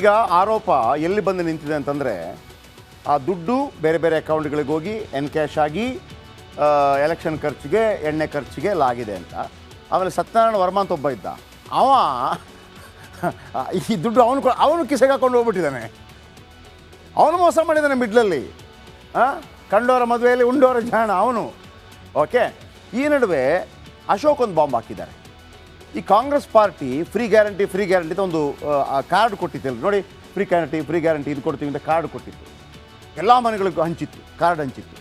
ಈಗ ಆರೋಪ ಎಲ್ಲಿ ಬಂದು ನಿಂತಿದೆ ಅಂತಂದರೆ ಆ ದುಡ್ಡು ಬೇರೆ ಬೇರೆ ಅಕೌಂಟ್ಗಳಿಗೆ ಹೋಗಿ ಎನ್ಕ್ಯಾಶ್ ಆಗಿ ಎಲೆಕ್ಷನ್ ಖರ್ಚಿಗೆ ಎಣ್ಣೆ ಖರ್ಚಿಗೆ ಲಾಗಿದೆ ಅಂತ. ಆಮೇಲೆ ಸತ್ಯನಾರಾಯಣ ವರ್ಮ ಅಂತ ಒಬ್ಬ ಇದ್ದ, ಅವ ಈ ದುಡ್ಡು ಅವನು ಕಿಸೆಗೆ ಹಾಕೊಂಡು ಹೋಗ್ಬಿಟ್ಟಿದ್ದಾನೆ. ಅವನು ಮೋಸ ಮಾಡಿದ್ದಾನೆ ಮಿಡ್ಲಲ್ಲಿ. ಕಂಡೋರ ಮದುವೆಯಲ್ಲಿ ಉಂಡೋರ ಜಾಣ ಅವನು. ಓಕೆ, ಈ ನಡುವೆ ಅಶೋಕ್ ಒಂದು ಬಾಂಬ್ ಹಾಕಿದ್ದಾರೆ. ಈ ಕಾಂಗ್ರೆಸ್ ಪಾರ್ಟಿ ಫ್ರೀ ಗ್ಯಾರಂಟಿ ಅಂತ ಒಂದು ಕಾರ್ಡ್ ಕೊಟ್ಟಿತ್ತು ನೋಡಿ, ಫ್ರೀ ಗ್ಯಾರಂಟಿ ಇದು ಕೊಡ್ತೀವಿ ಅಂತ ಕಾರ್ಡ್ ಕೊಟ್ಟಿತ್ತು, ಎಲ್ಲ ಮನೆಗಳಿಗೂ ಹಂಚಿತ್ತು, ಕಾರ್ಡ್ ಹಂಚಿತ್ತು.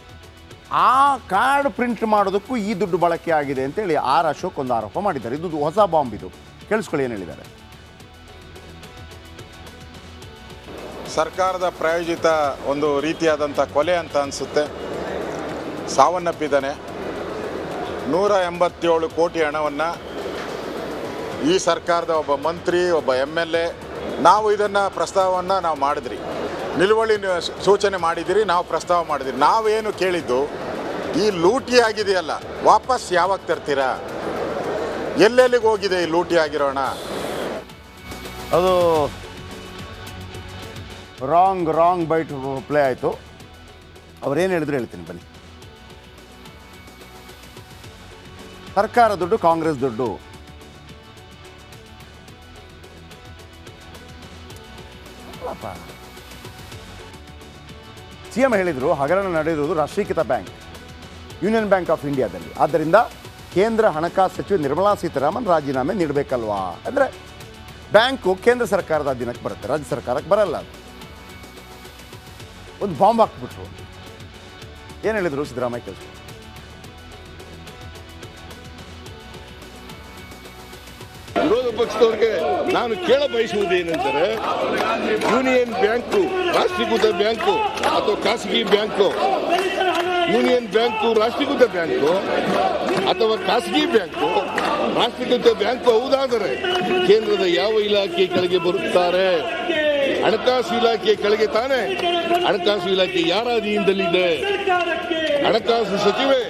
ಆ ಕಾರ್ಡ್ ಪ್ರಿಂಟ್ ಮಾಡೋದಕ್ಕೂ ಈ ದುಡ್ಡು ಬಳಕೆ ಆಗಿದೆ ಅಂತೇಳಿ ಅಶೋಕ್ ಒಂದು ಆರೋಪ ಮಾಡಿದ್ದಾರೆ. ಇದು ಹೊಸ ಬಾಂಬ್, ಇದು ಕೇಳಿಸ್ಕೊಳ್ಳಿ ಏನು ಹೇಳಿದ್ದಾರೆ. ಸರ್ಕಾರದ ಪ್ರಾಯೋಜಿತ ಒಂದು ರೀತಿಯಾದಂಥ ಕೊಲೆ ಅಂತ ಅನಿಸುತ್ತೆ. ಸಾವನ್ನಪ್ಪಿದ್ದಾನೆ. 187 ಕೋಟಿ ಹಣವನ್ನು ಈ ಸರ್ಕಾರದ ಒಬ್ಬ ಮಂತ್ರಿ, ಒಬ್ಬ MLA, ನಾವು ಇದನ್ನು ಪ್ರಸ್ತಾವವನ್ನು ನಾವು ಮಾಡಿದ್ರಿ, ನಿಲುವಳಿ ಸೂಚನೆ ಮಾಡಿದಿರಿ, ನಾವು ಪ್ರಸ್ತಾವ ಮಾಡಿದಿರಿ. ನಾವೇನು ಕೇಳಿದ್ದು, ಈ ಲೂಟಿ ಆಗಿದೆಯಲ್ಲ ವಾಪಸ್ ಯಾವಾಗ ತರ್ತೀರಾ, ಎಲ್ಲೆಲ್ಲಿಗೆ ಹೋಗಿದೆ ಈ ಲೂಟಿ ಆಗಿರೋಣ? ಅದು ರಾಂಗ್ ಬೈಟ್ ಪ್ಲೇ ಆಯಿತು. ಅವರೇನು ಹೇಳಿದ್ರು ಹೇಳ್ತೀನಿ ಬನ್ನಿ. ಸರ್ಕಾರ ದುಡ್ಡು, ಕಾಂಗ್ರೆಸ್ ದುಡ್ಡು. CM ಹೇಳಿದರು ಹಗರಣ ನಡೆದಿರುವುದು ರಾಷ್ಟ್ರೀಕೃತ ಬ್ಯಾಂಕ್, ಯೂನಿಯನ್ ಬ್ಯಾಂಕ್ ಆಫ್ ಇಂಡಿಯಾದಲ್ಲಿ. ಆದ್ದರಿಂದ ಕೇಂದ್ರ ಹಣಕಾಸು ಸಚಿವೆ ನಿರ್ಮಲಾ ಸೀತಾರಾಮನ್ ರಾಜೀನಾಮೆ ನೀಡಬೇಕಲ್ವಾ? ಅಂದರೆ ಬ್ಯಾಂಕು ಕೇಂದ್ರ ಸರ್ಕಾರದ ಅಧೀನಕ್ಕೆ ಬರುತ್ತೆ, ರಾಜ್ಯ ಸರ್ಕಾರಕ್ಕೆ ಬರಲ್ಲ. ಅದು ಒಂದು ಬಾಂಬ್ ಹಾಕ್ಬಿಟ್ರು. ಏನು ಹೇಳಿದರು ಸಿದ್ದರಾಮಯ್ಯ? ಕೆಲಸ ವಿರೋಧ ಪಕ್ಷದವರಿಗೆ ನಾನು ಕೇಳ ಬಯಸುವುದೇನೆಂದರೆ, ಯೂನಿಯನ್ ಬ್ಯಾಂಕು ರಾಷ್ಟ್ರೀಕೃತ ಬ್ಯಾಂಕು ಅಥವಾ ಖಾಸಗಿ ಬ್ಯಾಂಕು, ಯೂನಿಯನ್ ಬ್ಯಾಂಕು ರಾಷ್ಟ್ರೀಕೃತ ಬ್ಯಾಂಕು ಅಥವಾ ಖಾಸಗಿ ಬ್ಯಾಂಕು ರಾಷ್ಟ್ರೀಕೃತ ಬ್ಯಾಂಕು ಹೌದಾದರೆ ಕೇಂದ್ರದ ಯಾವ ಇಲಾಖೆ ಕೆಳಗೆ ಬರುತ್ತಾರೆ? ಹಣಕಾಸು ಇಲಾಖೆ ಕೆಳಗೆ ತಾನೆ. ಹಣಕಾಸು ಇಲಾಖೆ ಯಾರ ಅಧೀನದಲ್ಲಿದೆ? ಹಣಕಾಸು ಸಚಿವೆ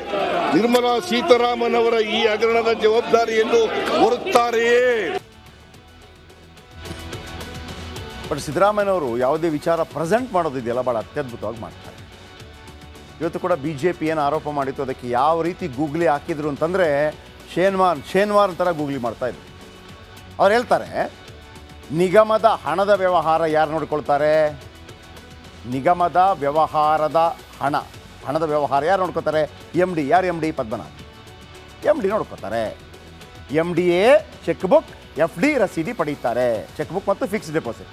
ನಿರ್ಮಲಾ ಸೀತಾರಾಮನ್ ಅವರ ಈ ಹಗರಣದ ಜವಾಬ್ದಾರಿಯನ್ನು ಹೊರುತ್ತಾರೆಯೇ? ಬಟ್ ಸಿದ್ದರಾಮಯ್ಯನವರು ಯಾವುದೇ ವಿಚಾರ ಪ್ರೆಸೆಂಟ್ ಮಾಡೋದಿದೆಯಲ್ಲ ಭಾಳ ಅತ್ಯದ್ಭುತವಾಗಿ ಮಾಡ್ತಾರೆ. ಇವತ್ತು ಕೂಡ BJP ಏನು ಆರೋಪ ಮಾಡಿತ್ತು ಅದಕ್ಕೆ ಯಾವ ರೀತಿ ಗೂಗ್ಲಿ ಹಾಕಿದ್ರು ಅಂತಂದರೆ ಶೇನ್ವಾರ್ ಥರ ಗೂಗ್ಲಿ ಮಾಡ್ತಾಯಿದ್ರು. ಅವ್ರು ಹೇಳ್ತಾರೆ, ನಿಗಮದ ಹಣದ ವ್ಯವಹಾರ ಯಾರು ನೋಡ್ಕೊಳ್ತಾರೆ? ನಿಗಮದ ವ್ಯವಹಾರದ ಹಣದ ವ್ಯವಹಾರ ಯಾರು ನೋಡ್ಕೋತಾರೆ? MD. ಯಾರು MD? ಪದ್ಮನಾಭ್. MD ನೋಡ್ಕೋತಾರೆ. MDA ಚೆಕ್ ಬುಕ್, FD ರಸೀದಿ ಪಡೀತಾರೆ, ಚೆಕ್ ಬುಕ್ ಮತ್ತು fixed deposit.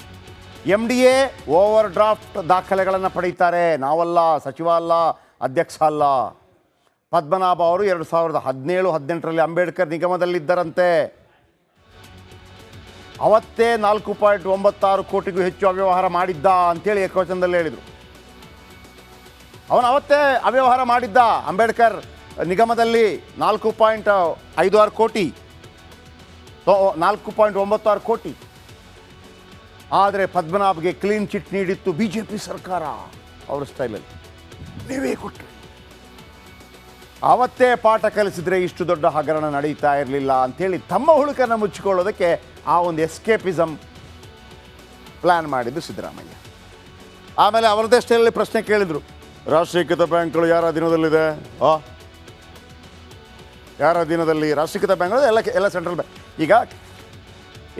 MDA over draft ದಾಖಲೆಗಳನ್ನು ಪಡೀತಾರೆ. ನಾವಲ್ಲ, ಸಚಿವ ಅಲ್ಲ, ಅಧ್ಯಕ್ಷ ಅಲ್ಲ. ಪದ್ಮನಾಭ ಅವರು 2017-18ರಲ್ಲಿ ಅಂಬೇಡ್ಕರ್ ನಿಗಮದಲ್ಲಿದ್ದರಂತೆ. ಅವತ್ತೇ 4.96 ಕೋಟಿಗೂ ಹೆಚ್ಚು ಅವ್ಯವಹಾರ ಮಾಡಿದ್ದ ಅಂತೇಳಿ ಏಕವಚನದಲ್ಲಿ ಹೇಳಿದರು. ಅವನು ಅವತ್ತೇ ಅವ್ಯವಹಾರ ಮಾಡಿದ್ದ ಅಂಬೇಡ್ಕರ್ ನಿಗಮದಲ್ಲಿ 4.56 ಕೋಟಿ, 4.96 ಕೋಟಿ. ಆದರೆ ಪದ್ಮನಾಭ್ಗೆ ಕ್ಲೀನ್ ಚಿಟ್ ನೀಡಿತ್ತು BJP ಸರ್ಕಾರ. ಅವರ ಸ್ಟೈಲಲ್ಲಿ ನೀವೇ ಕೊಟ್ಟರೆ ಅವತ್ತೇ ಪಾಠ ಕಲಿಸಿದರೆ ಇಷ್ಟು ದೊಡ್ಡ ಹಗರಣ ನಡೀತಾ ಇರಲಿಲ್ಲ ಅಂಥೇಳಿ ತಮ್ಮ ಹುಳುಕನ್ನು ಮುಚ್ಚಿಕೊಳ್ಳೋದಕ್ಕೆ ಆ ಒಂದು ಎಸ್ಕೇಪಿಸಮ್ ಪ್ಲ್ಯಾನ್ ಮಾಡಿದ್ದು ಸಿದ್ದರಾಮಯ್ಯ. ಆಮೇಲೆ ಅವರದೇ ಸ್ಟೈಲಲ್ಲಿ ಪ್ರಶ್ನೆ ಕೇಳಿದರು, ರಾಷ್ಟ್ರೀಕೃತ ಬ್ಯಾಂಕ್ಗಳು ಯಾರ ಅಧೀನದಲ್ಲಿದೆ? ಯಾರ ಅಧೀನದಲ್ಲಿ? ರಾಷ್ಟ್ರೀಕೃತ ಬ್ಯಾಂಕ್ಗಳು ಎಲ್ಲ ಸೆಂಟ್ರಲ್ ಬ್ಯಾಂಕ್. ಈಗ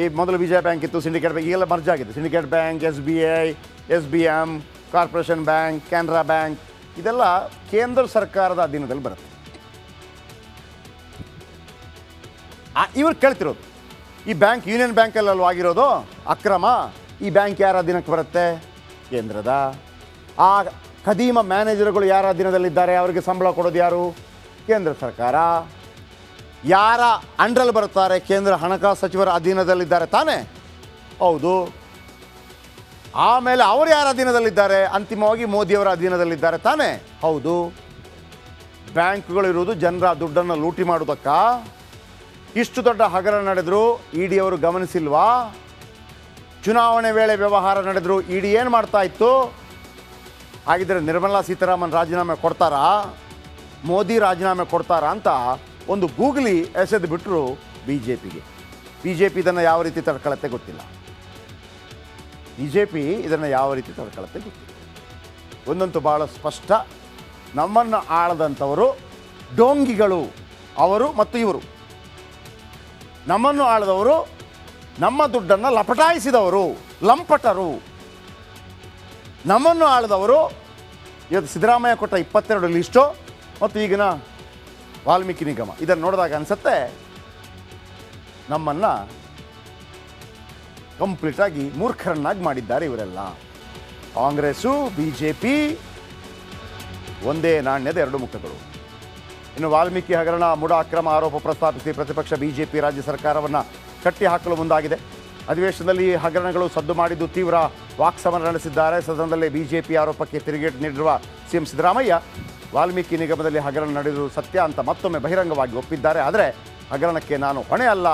ಈ ಮೊದಲು ವಿಜಯ ಬ್ಯಾಂಕ್ ಇತ್ತು, ಸಿಂಡಿಕೇಟ್ ಬ್ಯಾಂಕ್, ಈಗೆಲ್ಲ ಮರ್ಜ್ ಆಗಿದೆ. Syndicate bank, SBI, SBM, corporation bank, Canara bank, ಇದೆಲ್ಲ ಕೇಂದ್ರ ಸರ್ಕಾರದ ಅಧೀನದಲ್ಲಿ ಬರುತ್ತೆ. ಇವ್ರು ಕೇಳ್ತಿರೋದು, ಈ ಬ್ಯಾಂಕ್ ಯೂನಿಯನ್ ಬ್ಯಾಂಕಲ್ಲಲ್ವ ಆಗಿರೋದು ಅಕ್ರಮ? ಈ ಬ್ಯಾಂಕ್ ಯಾರ ಅಧೀನಕ್ಕೆ ಬರುತ್ತೆ? ಕೇಂದ್ರದ. ಆ ಖದೀಮ ಮ್ಯಾನೇಜರ್ಗಳು ಯಾರ ಅಧೀನದಲ್ಲಿದ್ದಾರೆ? ಅವರಿಗೆ ಸಂಬಳ ಕೊಡೋದು ಯಾರು? ಕೇಂದ್ರ ಸರ್ಕಾರ. ಯಾರ ಅಂಡರಲ್ಲಿ ಬರುತ್ತಾರೆ? ಕೇಂದ್ರ ಹಣಕಾಸು ಸಚಿವರ ಅಧೀನದಲ್ಲಿದ್ದಾರೆ ತಾನೇ? ಹೌದು. ಆಮೇಲೆ ಅವರು ಯಾರ ಅಧೀನದಲ್ಲಿದ್ದಾರೆ? ಅಂತಿಮವಾಗಿ ಮೋದಿಯವರ ಅಧೀನದಲ್ಲಿದ್ದಾರೆ ತಾನೇ? ಹೌದು. ಬ್ಯಾಂಕ್ಗಳಿರುವುದು ಜನರ ದುಡ್ಡನ್ನು ಲೂಟಿ ಮಾಡೋದಕ್ಕ? ಇಷ್ಟು ದೊಡ್ಡ ಹಗರಣ ನಡೆದರೂ ED ಅವರು ಗಮನಿಸಿಲ್ವಾ? ಚುನಾವಣೆ ವೇಳೆ ವ್ಯವಹಾರ ನಡೆದರೂ ED ಏನು ಮಾಡ್ತಾ ಇತ್ತು? ಹಾಗಿದ್ರೆ ನಿರ್ಮಲಾ ಸೀತಾರಾಮನ್ ರಾಜೀನಾಮೆ ಕೊಡ್ತಾರಾ? ಮೋದಿ ರಾಜೀನಾಮೆ ಕೊಡ್ತಾರಾ ಅಂತ ಒಂದು ಗೂಗಲಿ ಎಸೆದು ಬಿಟ್ಟರು BJPಗೆ. BJP ಇದನ್ನು ಯಾವ ರೀತಿ ತಡ್ಕೊಳ್ಳುತ್ತೆ ಗೊತ್ತಿಲ್ಲ. BJP ಇದನ್ನು ಯಾವ ರೀತಿ ತಡ್ಕೊಳ್ಳುತ್ತೆ ಗೊತ್ತಿಲ್ಲ. ಒಂದಂತೂ ಭಾಳ ಸ್ಪಷ್ಟ, ನಮ್ಮನ್ನು ಆಳದಂಥವರು ಡೋಂಗಿಗಳು ಅವರು ಮತ್ತು ಇವರು. ನಮ್ಮನ್ನು ಆಳದವರು ನಮ್ಮ ದುಡ್ಡನ್ನು ಲಪಟಾಯಿಸಿದವರು, ಲಂಪಟರು. ನಮ್ಮನ್ನು ಆಳದವರು ಇವತ್ತು ಸಿದ್ದರಾಮಯ್ಯ ಕೊಟ್ಟ 22 ಲಿಸ್ಟು ಮತ್ತು ಈಗಿನ ವಾಲ್ಮೀಕಿ ನಿಗಮ ಇದನ್ನು ನೋಡಿದಾಗ ಅನಿಸುತ್ತೆ ನಮ್ಮನ್ನು ಕಂಪ್ಲೀಟಾಗಿ ಮೂರ್ಖರನ್ನಾಗಿ ಮಾಡಿದ್ದಾರೆ ಇವರೆಲ್ಲ. ಕಾಂಗ್ರೆಸ್ಸು BJP ಒಂದೇ ನಾಣ್ಯದ ಎರಡು ಮುಖಗಳು. ಇನ್ನು ವಾಲ್ಮೀಕಿ ಹಗರಣ ಮುಡ ಅಕ್ರಮ ಆರೋಪ ಪ್ರಸ್ತಾಪಿಸಿ ಪ್ರತಿಪಕ್ಷ BJP ರಾಜ್ಯ ಸರ್ಕಾರವನ್ನು ಕಟ್ಟಿ ಹಾಕಲು ಮುಂದಾಗಿದೆ. ಅಧಿವೇಶನದಲ್ಲಿ ಹಗರಣಗಳು ಸದ್ದು ಮಾಡಿದ್ದು ತೀವ್ರ ವಾಕ್ಸಮರ ನಡೆಸಿದ್ದಾರೆ. ಸದನದಲ್ಲಿ BJP ಆರೋಪಕ್ಕೆ ತಿರುಗೇಟು ನೀಡಿರುವ CM ಸಿದ್ದರಾಮಯ್ಯ ವಾಲ್ಮೀಕಿ ನಿಗಮದಲ್ಲಿ ಹಗರಣ ನಡೆದಿರುವುದು ಸತ್ಯ ಅಂತ ಮತ್ತೊಮ್ಮೆ ಬಹಿರಂಗವಾಗಿ ಒಪ್ಪಿದ್ದಾರೆ. ಆದರೆ ಹಗರಣಕ್ಕೆ ನಾನು ಹೊಣೆ ಅಲ್ಲ,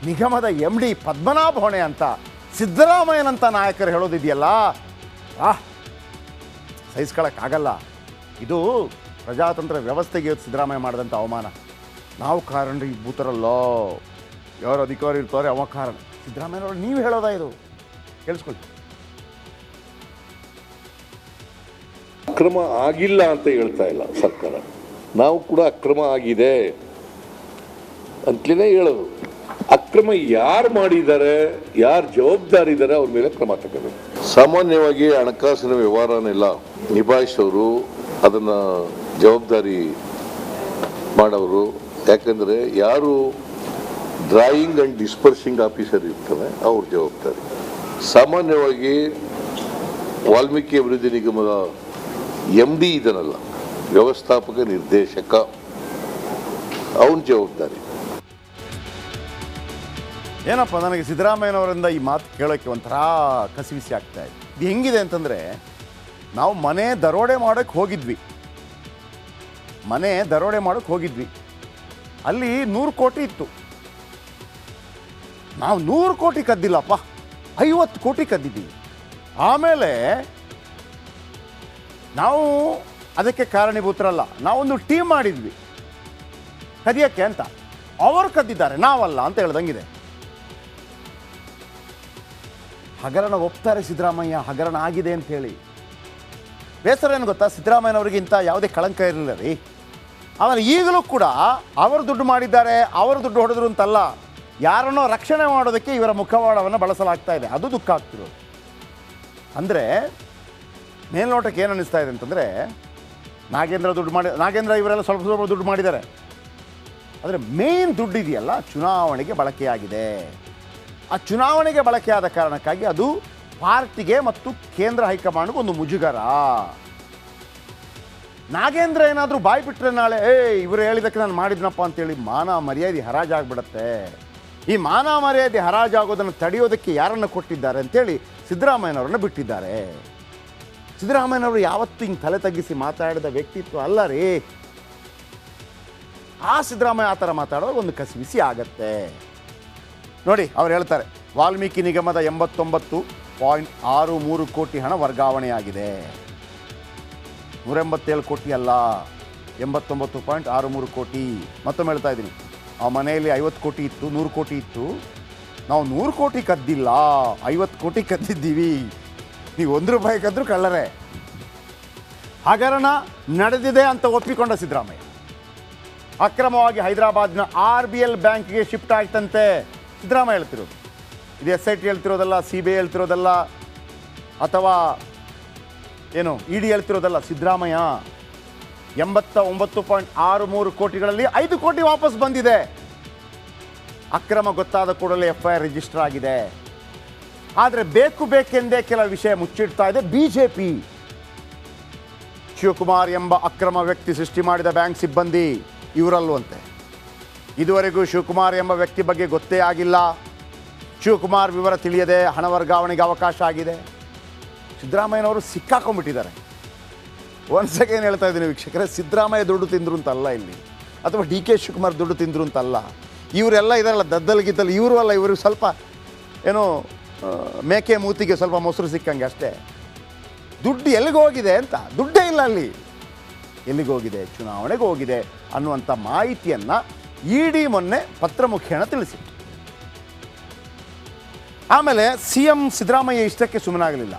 ನಿಗಮದ MD ಪದ್ಮನಾಭ ಹೊಣೆ ಅಂತ ಸಿದ್ದರಾಮಯ್ಯನಂಥ ನಾಯಕರು ಹೇಳೋದಿದೆಯಲ್ಲ, ಸಹಿಸ್ಕೊಳ್ಳೋಕ್ಕಾಗಲ್ಲ. ಇದು ಪ್ರಜಾತಂತ್ರ ವ್ಯವಸ್ಥೆಗೆ ಇವತ್ತು ಸಿದ್ದರಾಮಯ್ಯ ಮಾಡಿದಂಥ ಅವಮಾನ. ನಾವು ಕಾರಣರಿಗೆ ಭೂತರಲ್ಲೋ, ಯಾರು ಅಧಿಕಾರಿ ಇರ್ತಾರೆ ಅವ ಕಾರಣ. ಸಿದ್ದರಾಮಯ್ಯನವರು ನೀವು ಹೇಳೋದಾ ಇದು? ಕೇಳಿಸ್ಕೊಳ್ಳಿ. ಅಕ್ರಮ ಆಗಿಲ್ಲ ಅಂತ ಹೇಳ್ತಾ ಇಲ್ಲ ಸರ್ಕಾರ, ನಾವು ಕೂಡ ಅಕ್ರಮ ಆಗಿದೆ ಅಂತಲೇ ಹೇಳೋದು. ಅಕ್ರಮ ಯಾರು ಮಾಡಿದ್ದಾರೆ, ಯಾರು ಜವಾಬ್ದಾರಿ ಇದ್ದಾರೆ ಅವ್ರ ಮೇಲೆ ಕ್ರಮ ತಗೋಬೇಕು. ಸಾಮಾನ್ಯವಾಗಿ ಹಣಕಾಸಿನ ವ್ಯವಹಾರನೆಲ್ಲ ನಿಭಾಯಿಸೋರು, ಅದನ್ನು ಜವಾಬ್ದಾರಿ ಮಾಡೋರು. ಯಾಕಂದರೆ ಯಾರು ಡ್ರಾಯಿಂಗ್ ಆ್ಯಂಡ್ ಡಿಸ್ಪರ್ಸಿಂಗ್ ಆಫೀಸರ್ ಇರ್ತಾರೆ ಅವ್ರ ಜವಾಬ್ದಾರಿ. ಸಾಮಾನ್ಯವಾಗಿ ವಾಲ್ಮೀಕಿ ಅಭಿವೃದ್ಧಿ ನಿಗಮದ MD ಇದನ್ನಲ್ಲ, ವ್ಯವಸ್ಥಾಪಕ ನಿರ್ದೇಶಕ, ಅವನ ಜವಾಬ್ದಾರಿ. ಏನಪ್ಪ, ನನಗೆ ಸಿದ್ದರಾಮಯ್ಯನವರಿಂದ ಈ ಮಾತು ಕೇಳೋಕ್ಕೆ ಒಂಥರ ಕಸಿವಿಸಿ ಆಗ್ತಾ ಇದೆ. ಇದು ಹೆಂಗಿದೆ ಅಂತಂದರೆ, ನಾವು ಮನೆ ದರೋಡೆ ಮಾಡೋಕ್ಕೆ ಹೋಗಿದ್ವಿ, ಅಲ್ಲಿ 100 ಕೋಟಿ ಇತ್ತು. ನಾವು 100 ಕೋಟಿ ಕದ್ದಿಲ್ಲಪ್ಪ, 50 ಕೋಟಿ ಕದ್ದಿದ್ದೀವಿ. ಆಮೇಲೆ ನಾವು ಅದಕ್ಕೆ ಕಾರಣೀಭೂತರಲ್ಲ, ನಾವೊಂದು ಟೀಮ್ ಮಾಡಿದ್ವಿ ಕದಿಯೋಕ್ಕೆ ಅಂತ. ಅವರು ಕದ್ದಿದ್ದಾರೆ, ನಾವಲ್ಲ ಅಂತ ಹೇಳ್ದಂಗಿದೆ. ಹಗರಣ ಒಪ್ತಾರೆ ಸಿದ್ದರಾಮಯ್ಯ, ಹಗರಣ ಆಗಿದೆ ಅಂತ ಹೇಳಿ. ಬೇಸರ ಏನು ಗೊತ್ತಾ, ಸಿದ್ದರಾಮಯ್ಯನವ್ರಿಗಿಂತ ಯಾವುದೇ ಕಳಂಕ ಇರಲಿಲ್ಲ ರೀ. ಆಮೇಲೆ ಈಗಲೂ ಕೂಡ ಅವರು ದುಡ್ಡು ಮಾಡಿದ್ದಾರೆ, ಅವರು ದುಡ್ಡು ಹೊಡೆದ್ರು ಅಂತಲ್ಲ, ಯಾರನ್ನೋ ರಕ್ಷಣೆ ಮಾಡೋದಕ್ಕೆ ಇವರ ಮುಖವಾಡವನ್ನು ಬಳಸಲಾಗ್ತಾ ಇದೆ. ಅದು ದುಃಖ ಆಗ್ತಿರೋದು. ಅಂದರೆ ಮೇಲ್ನೋಟಕ್ಕೆ ಏನು ಅನ್ನಿಸ್ತಾ ಇದೆ ಅಂತಂದರೆ, ನಾಗೇಂದ್ರ ಇವರೆಲ್ಲ ಸ್ವಲ್ಪ ಸ್ವಲ್ಪ ದುಡ್ಡು ಮಾಡಿದ್ದಾರೆ. ಆದರೆ ಮೇನ್ ದುಡ್ಡು ಇದೆಯಲ್ಲ, ಚುನಾವಣೆಗೆ ಬಳಕೆಯಾಗಿದೆ. ಆ ಚುನಾವಣೆಗೆ ಬಳಕೆಯಾದ ಕಾರಣಕ್ಕಾಗಿ ಅದು ಪಾರ್ಟಿಗೆ ಮತ್ತು ಕೇಂದ್ರ ಹೈಕಮಾಂಡ್ಗೆ ಒಂದು ಮುಜುಗರ. ನಾಗೇಂದ್ರ ಏನಾದರೂ ಬಾಯಿ ಬಿಟ್ಟರೆ ನಾಳೆ ಇವರು ಹೇಳಿದ್ದಕ್ಕೆ ನಾನು ಮಾಡಿದ್ನಪ್ಪ ಅಂತೇಳಿ ಮಾನ ಮರ್ಯಾದೆ ಹರಾಜಾಗ್ಬಿಡತ್ತೆ. ಈ ಮಾನ ಮರ್ಯಾದೆ ಹರಾಜಾಗೋದನ್ನು ತಡೆಯೋದಕ್ಕೆ ಯಾರನ್ನು ಕೊಟ್ಟಿದ್ದಾರೆ ಅಂತೇಳಿ ಸಿದ್ದರಾಮಯ್ಯನವ್ರನ್ನ ಬಿಟ್ಟಿದ್ದಾರೆ. ಸಿದ್ದರಾಮಯ್ಯನವರು ಯಾವತ್ತೂ ಹಿಂಗೆ ತಲೆ ತಗ್ಗಿಸಿ ಮಾತಾಡಿದ ವ್ಯಕ್ತಿತ್ವ ಅಲ್ಲ ರೀ. ಆ ಸಿದ್ದರಾಮಯ್ಯ ಆ ಥರ ಮಾತಾಡೋದು ಒಂದು ಕಸಿವಿಸಿ ಆಗತ್ತೆ. ನೋಡಿ, ಅವ್ರು ಹೇಳ್ತಾರೆ ವಾಲ್ಮೀಕಿ ನಿಗಮದ 89.63 ಕೋಟಿ ಹಣ ವರ್ಗಾವಣೆಯಾಗಿದೆ. 187 ಕೋಟಿ ಅಲ್ಲ, 89.63 ಕೋಟಿ. ಮತ್ತೊಮ್ಮೆ ಹೇಳ್ತಾ ಇದ್ದೀನಿ, ಆ ಮನೆಯಲ್ಲಿ 50 ಕೋಟಿ ಇತ್ತು, 100 ಕೋಟಿ ಇತ್ತು. ನಾವು 100 ಕೋಟಿ ಕದ್ದಿಲ್ಲ, 50 ಕೋಟಿ ಕದ್ದಿದ್ದೀವಿ. ನೀವು 1 ರೂಪಾಯಿ ಕದ್ದರೂ ಕಳ್ಳರೆ. ಹಗರಣ ನಡೆದಿದೆ ಅಂತ ಒಪ್ಪಿಕೊಂಡ ಸಿದ್ದರಾಮಯ್ಯ. ಅಕ್ರಮವಾಗಿ ಹೈದರಾಬಾದ್ನ RBL ಬ್ಯಾಂಕ್ಗೆ ಶಿಫ್ಟ್ ಆಯ್ತಂತೆ. ಸಿದ್ದರಾಮಯ್ಯ ಹೇಳ್ತಿರೋದು ಇದು, SIT ಹೇಳ್ತಿರೋದಲ್ಲ, CBI ಹೇಳ್ತಿರೋದಲ್ಲ, ಅಥವಾ ಏನು ED ಹೇಳ್ತಿರೋದಲ್ಲ. ಸಿದ್ದರಾಮಯ್ಯ 89.63 ಕೋಟಿಗಳಲ್ಲಿ 5 ಕೋಟಿ ವಾಪಸ್ ಬಂದಿದೆ. ಅಕ್ರಮ ಗೊತ್ತಾದ ಕೂಡಲೇ FIR ರಿಜಿಸ್ಟರ್ ಆಗಿದೆ. ಆದರೆ ಬೇಕೆಂದೇ ಕೆಲವು ವಿಷಯ ಮುಚ್ಚಿಡ್ತಾ ಇದೆ BJP. ಶಿವಕುಮಾರ್ ಎಂಬ ಅಕ್ರಮ ವ್ಯಕ್ತಿ ಸೃಷ್ಟಿ ಮಾಡಿದ ಬ್ಯಾಂಕ್ ಸಿಬ್ಬಂದಿ ಇವರಲ್ಲವಂತೆ. ಇದುವರೆಗೂ ಶಿವಕುಮಾರ್ ಎಂಬ ವ್ಯಕ್ತಿ ಬಗ್ಗೆ ಗೊತ್ತೇ ಆಗಿಲ್ಲ. ಶಿವಕುಮಾರ್ ವಿವರ ತಿಳಿಯದೆ ಹಣ ವರ್ಗಾವಣೆಗೆ ಅವಕಾಶ ಆಗಿದೆ. ಸಿದ್ದರಾಮಯ್ಯನವರು ಸಿಕ್ಕಾಕೊಂಡ್ಬಿಟ್ಟಿದ್ದಾರೆ. ಒಂದ್ಸಗೆ ಏನು ಹೇಳ್ತಾ ಇದ್ದೀನಿ ವೀಕ್ಷಕರೇ, ಸಿದ್ದರಾಮಯ್ಯ ದುಡ್ಡು ತಿಂದರು ಅಂತಲ್ಲ ಇಲ್ಲಿ, ಅಥವಾ DK ಶಿವಕುಮಾರ್ ದುಡ್ಡು ತಿಂದರು ಅಂತಲ್ಲ. ಇವರೆಲ್ಲ ಇದಾರಲ್ಲ ದದ್ದಲ್ಗಿದ್ದಲ್ಲ, ಇವರು ಅಲ್ಲ, ಇವರು ಸ್ವಲ್ಪ ಏನೋ ಮೇಕೆ ಮೂತಿಗೆ ಸ್ವಲ್ಪ ಮೊಸರು ಸಿಕ್ಕಂಗೆ ಅಷ್ಟೇ. ದುಡ್ಡು ಎಲ್ಲಿಗೆ ಹೋಗಿದೆ ಅಂತ, ದುಡ್ಡೇ ಇಲ್ಲ ಅಲ್ಲಿ. ಎಲ್ಲಿಗೆ ಹೋಗಿದೆ? ಚುನಾವಣೆಗೆ ಹೋಗಿದೆ ಅನ್ನುವಂಥ ಮಾಹಿತಿಯನ್ನು ED ಮೊನ್ನೆ ಪತ್ರ ಮುಖೇನ ತಿಳಿಸಿತ್ತು. ಆಮೇಲೆ ಸಿ ಎಂ ಸಿದ್ದರಾಮಯ್ಯ ಇಷ್ಟಕ್ಕೆ ಸುಮ್ಮನಾಗಲಿಲ್ಲ.